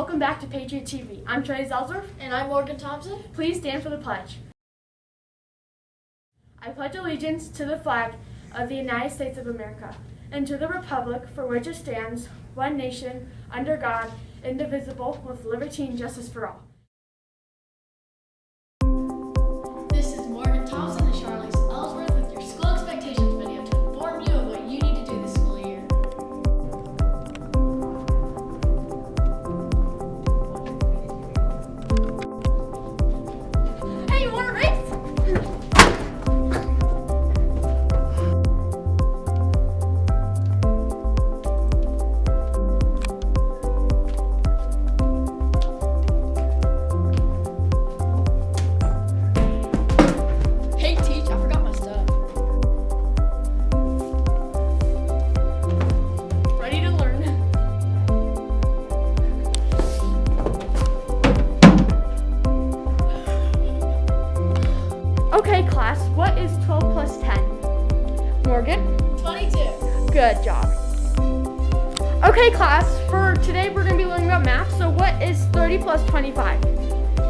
welcome back to Patriot TV. I'm Trey Zelsdorf. And I'm Morgan Thompson. Please stand for the pledge. I pledge allegiance to the flag of the United States of America and to the republic for which it stands, one nation, under God, indivisible, with liberty and justice for all. This is Morgan Thompson and Charlize Ellsworth with your school expectations video to inform you of what you need to do this school year. Hey, you want a race? Hey, Teach, I forgot my stuff. Ready to learn. Okay, class, what is 12 plus 10? Morgan? 22. Good job. Okay, class, for today we're going to be learning about math, so what is 30 plus 25?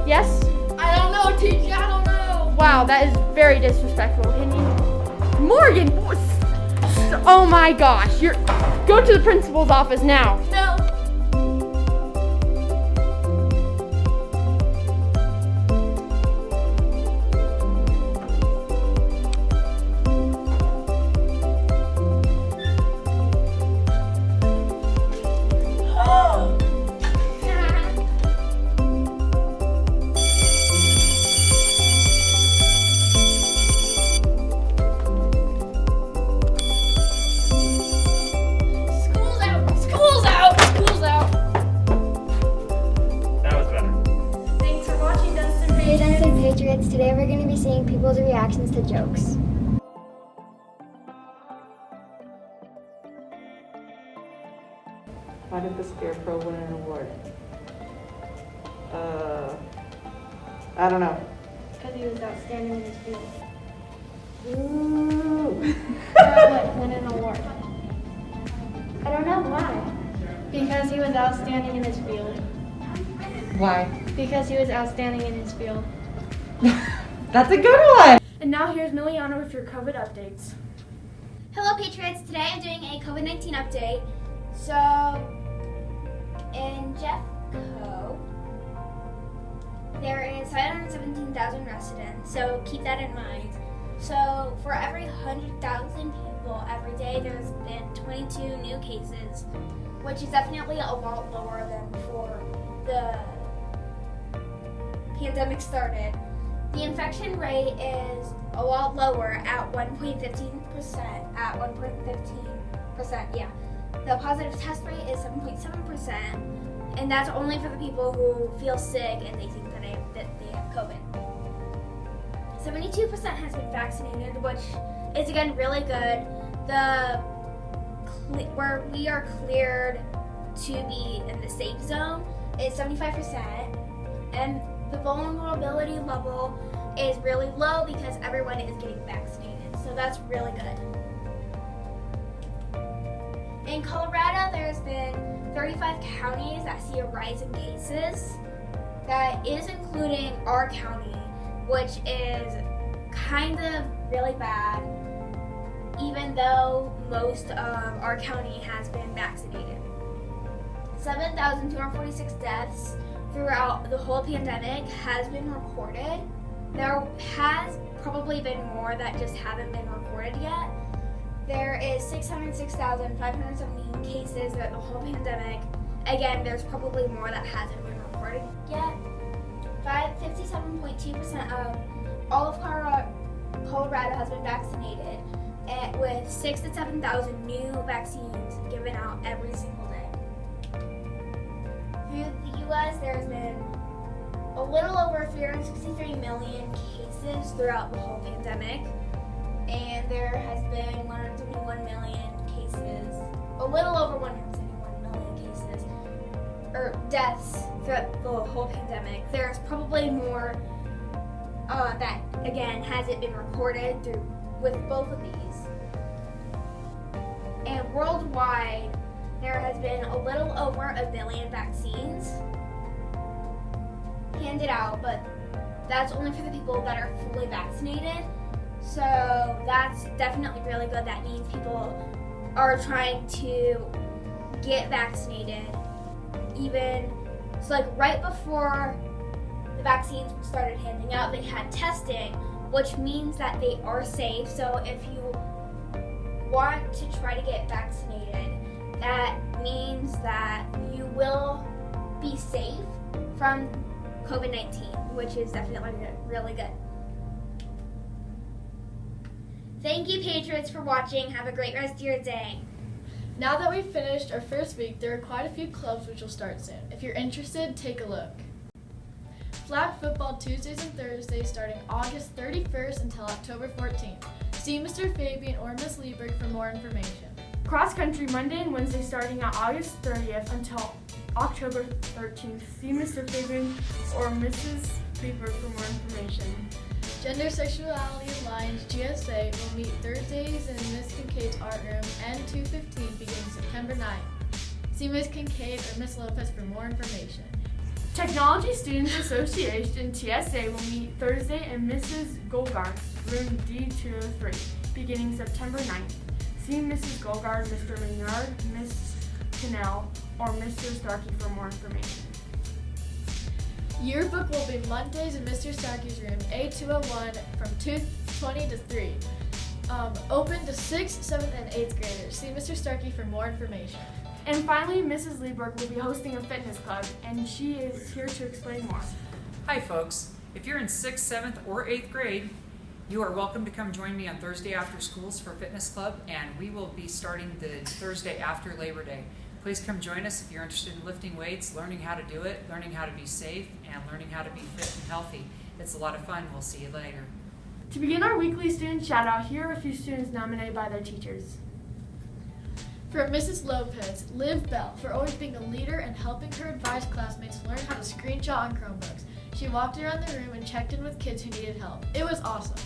Yes? I don't know, Teach, I don't know. Wow, that is very disrespectful. Can you? Morgan! Oh my gosh, go to the principal's office now. No. School's out. School's out. School's out. That was better. Thanks for watching, Dustin Hey Dustin Patriots, today we're going to be seeing people's reactions to jokes. Why did the Scarecrow win an award? I don't know. Because he was outstanding in his field. Ooh. Win an award. I don't know why. Because he was outstanding in his field. Why? Because he was outstanding in his field. That's a good one! And now here's Miliana with your COVID updates. Hello Patriots, today I'm doing a COVID-19 update. So, in Jeffco, there is 517,000 residents, so keep that in mind. So, for every 100,000 people every day, there's been 22 new cases, which is definitely a lot lower than before the pandemic started. The infection rate is a lot lower at 1.15%. At 1.15%, yeah. The positive test rate is 7.7%, and that's only for the people who feel sick and they think that they have COVID. 72% has been vaccinated, which is again really good. Where we are cleared to be in the safe zone is 75%, and the vulnerability level is really low because everyone is getting vaccinated, so that's really good. In Colorado, there's been 35 counties that see a rise in cases. That is including our county, which is kind of really bad, even though most of our county has been vaccinated. 7,246 deaths throughout the whole pandemic has been reported. There has probably been more that just haven't been reported yet. There is 606,517 cases throughout the whole pandemic. Again, there's probably more that hasn't been reported yet. 57.2% of all of Colorado has been vaccinated, with 6,000 to 7,000 new vaccines given out every single day. Through the U.S., there's been a little over 363 million cases throughout the whole pandemic, and there has been 171 million cases, a little over 171 million cases, or deaths throughout the whole pandemic. There's probably more that, again, hasn't been recorded with both of these. And worldwide, there has been a little over 1 billion vaccines handed out, but that's only for the people that are fully vaccinated. So that's definitely really good. That means people are trying to get vaccinated. Even so, like right before the vaccines started handing out, they had testing, which means that they are safe. So if you want to try to get vaccinated, that means that you will be safe from COVID-19, which is definitely really good. Thank you, Patriots, for watching. Have a great rest of your day. Now that we've finished our first week, there are quite a few clubs which will start soon. If you're interested, take a look. Flag football Tuesdays and Thursdays starting August 31st until October 14th. See Mr. Fabian or Ms. Lieberg for more information. Cross country Monday and Wednesday starting on August 30th until October 13th. See Mr. Fabian or Mrs. Lieberg for more information. Gender Sexuality Alliance GSA will meet Thursdays in Ms. Kincaid's art room N215 beginning September 9th. See Ms. Kincaid or Ms. Lopez for more information. Technology Students Association TSA will meet Thursday in Mrs. Golgard's room D203 beginning September 9th. See Mrs. Golgard, Mr. Mignard, Ms. Cannell, or Mr. Starkey for more information. Yearbook will be Mondays in Mr. Starkey's room A201 from 2:20 to 3. Open to 6th, 7th, and 8th graders. See Mr. Starkey for more information. And finally, Mrs. Lieberg will be hosting a fitness club, and she is here to explain more. Hi folks, if you're in 6th, 7th, or 8th grade, you are welcome to come join me on Thursday after schools for fitness club, and we will be starting the Thursday after Labor Day. Please come join us if you're interested in lifting weights, learning how to do it, learning how to be safe, and learning how to be fit and healthy. It's a lot of fun. We'll see you later. To begin our weekly student shout out, here are a few students nominated by their teachers. For Mrs. Lopez, Liv Bell for always being a leader and helping her advise classmates learn how to screenshot on Chromebooks. She walked around the room and checked in with kids who needed help. It was awesome.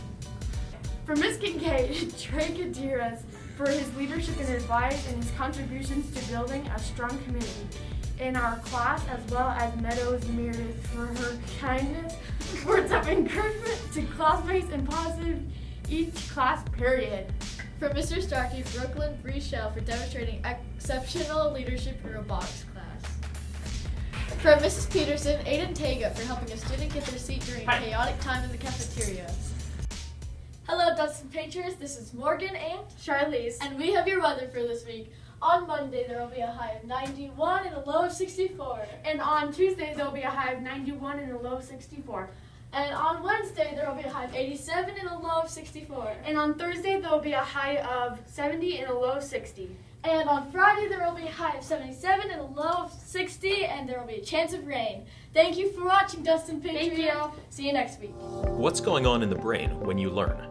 For Ms. Kincaid, Trey Gutierrez for his leadership and advice and his contributions to building a strong community in our class, as well as Meadows Meredith for her kindness, words of encouragement to classmates and positive each class period. For Mr. Starkey, Brooklyn Brichelle for demonstrating exceptional leadership in robotics class. For Mrs. Peterson, Aiden Tega for helping a student get their seat during a chaotic time in the cafeteria. Hello, Dustin Patriots. This is Morgan and Charlize. And we have your weather for this week. On Monday, there will be a high of 91 and a low of 64. And on Tuesday, there will be a high of 91 and a low of 64. And on Wednesday, there will be a high of 87 and a low of 64. And on Thursday, there will be a high of 70 and a low of 60. And on Friday, there will be a high of 77 and a low of 60, and there will be a chance of rain. Thank you for watching, Dustin Patriots. Thank you. See you next week. What's going on in the brain when you learn?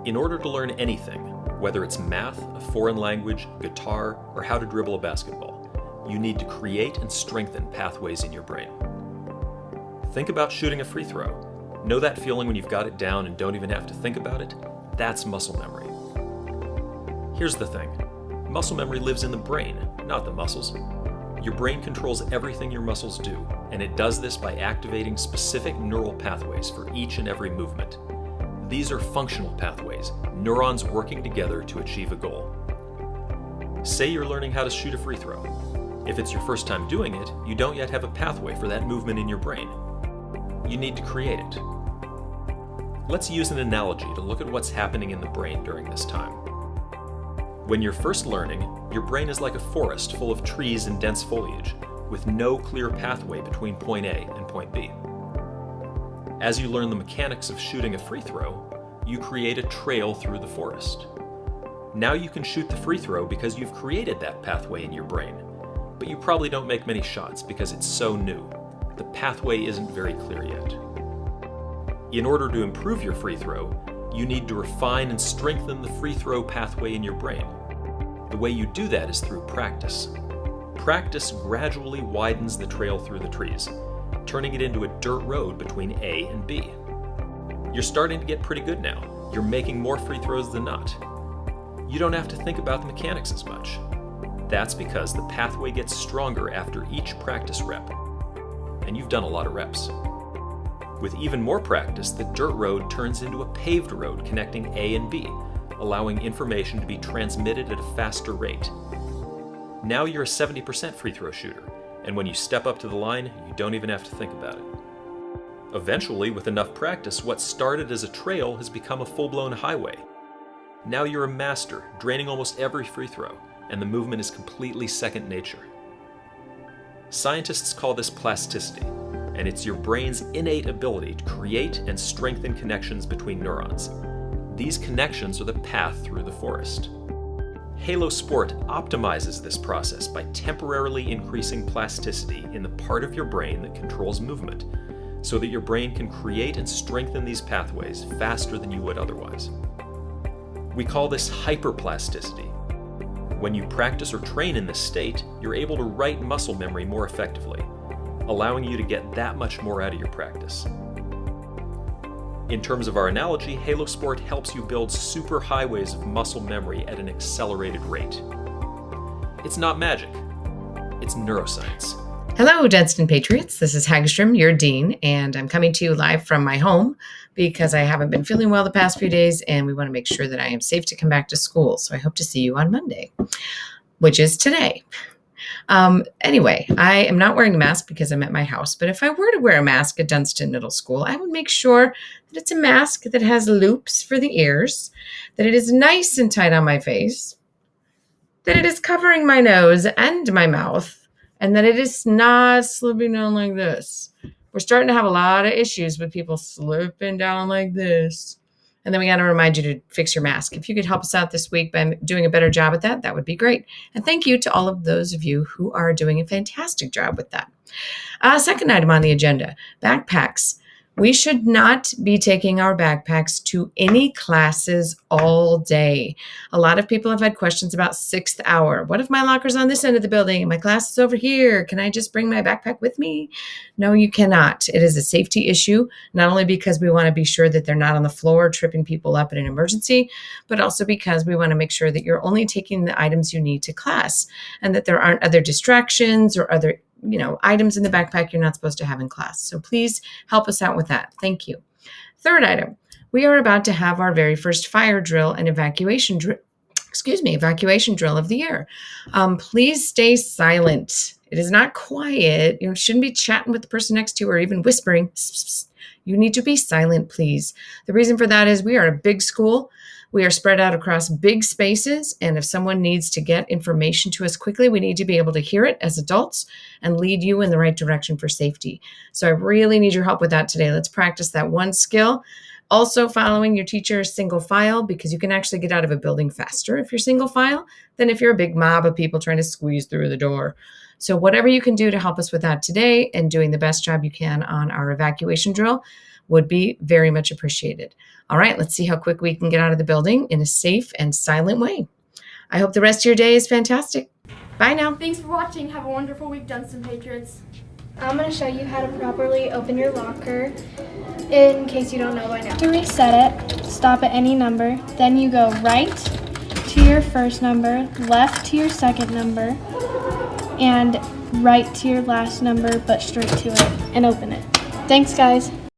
In order to learn anything, whether it's math, a foreign language, guitar, or how to dribble a basketball, you need to create and strengthen pathways in your brain. Think about shooting a free throw. Know that feeling when you've got it down and don't even have to think about it? That's muscle memory. Here's the thing. Muscle memory lives in the brain, not the muscles. Your brain controls everything your muscles do, and it does this by activating specific neural pathways for each and every movement. These are functional pathways, neurons working together to achieve a goal. Say you're learning how to shoot a free throw. If it's your first time doing it, you don't yet have a pathway for that movement in your brain. You need to create it. Let's use an analogy to look at what's happening in the brain during this time. When you're first learning, your brain is like a forest full of trees and dense foliage, with no clear pathway between point A and point B. As you learn the mechanics of shooting a free throw, you create a trail through the forest. Now you can shoot the free throw because you've created that pathway in your brain, but you probably don't make many shots because it's so new. The pathway isn't very clear yet. In order to improve your free throw, you need to refine and strengthen the free throw pathway in your brain. The way you do that is through practice. Practice gradually widens the trail through the trees, turning it into a dirt road between A and B. You're starting to get pretty good now. You're making more free throws than not. You don't have to think about the mechanics as much. That's because the pathway gets stronger after each practice rep. and you've done a lot of reps. With even more practice, the dirt road turns into a paved road connecting A and B, allowing information to be transmitted at a faster rate. Now you're a 70% free throw shooter, and when you step up to the line, you don't even have to think about it. Eventually, with enough practice, what started as a trail has become a full-blown highway. Now you're a master, draining almost every free throw, and the movement is completely second nature. Scientists call this plasticity, and it's your brain's innate ability to create and strengthen connections between neurons. These connections are the path through the forest. Halo Sport optimizes this process by temporarily increasing plasticity in the part of your brain that controls movement, so that your brain can create and strengthen these pathways faster than you would otherwise. We call this hyperplasticity. When you practice or train in this state, you're able to write muscle memory more effectively, allowing you to get that much more out of your practice. In terms of our analogy, Halo Sport helps you build super highways of muscle memory at an accelerated rate. It's not magic, it's neuroscience. Hello, Dunston Patriots. This is Hagstrom, your dean, and I'm coming to you live from my home because I haven't been feeling well the past few days, and we want to make sure that I am safe to come back to school. So I hope to see you on Monday, which is today. Anyway, I am not wearing a mask because I'm at my house, but if I were to wear a mask at Dunston Middle School, I would make sure that it's a mask that has loops for the ears, that it is nice and tight on my face, that it is covering my nose and my mouth, and that it is not slipping down like this. We're starting to have a lot of issues with people slipping down like this. And then we got to remind you to fix your mask. If you could help us out this week by doing a better job at that, that would be great. And thank you to all of those of you who are doing a fantastic job with that. Second item on the agenda, backpacks. We should not be taking our backpacks to any classes all day. A lot of people have had questions about 6th hour. What if my locker's on this end of the building and my class is over here? Can I just bring my backpack with me? No, you cannot. It is a safety issue, not only because we want to be sure that they're not on the floor tripping people up in an emergency, but also because we want to make sure that you're only taking the items you need to class and that there aren't other distractions or other items in the backpack you're not supposed to have in class. So please help us out with that. Thank you. Third item, we are about to have our very first fire drill and evacuation drill of the year. Please stay silent. It is not quiet. You shouldn't be chatting with the person next to you or even whispering. Psst, psst. You need to be silent, please. The reason for that is we are a big school. We are spread out across big spaces, and if someone needs to get information to us quickly, we need to be able to hear it as adults and lead you in the right direction for safety. So I really need your help with that today. Let's practice that one skill. Also following your teacher's single file, because you can actually get out of a building faster if you're single file than if you're a big mob of people trying to squeeze through the door. So whatever you can do to help us with that today and doing the best job you can on our evacuation drill would be very much appreciated. All right, let's see how quick we can get out of the building in a safe and silent way. I hope the rest of your day is fantastic. Bye now. Thanks for watching. Have a wonderful week, Dunston Patriots. I'm going to show you how to properly open your locker in case you don't know by now. To reset it, stop at any number, then you go right to your first number, left to your second number, and right to your last number, but straight to it, and open it. Thanks, guys.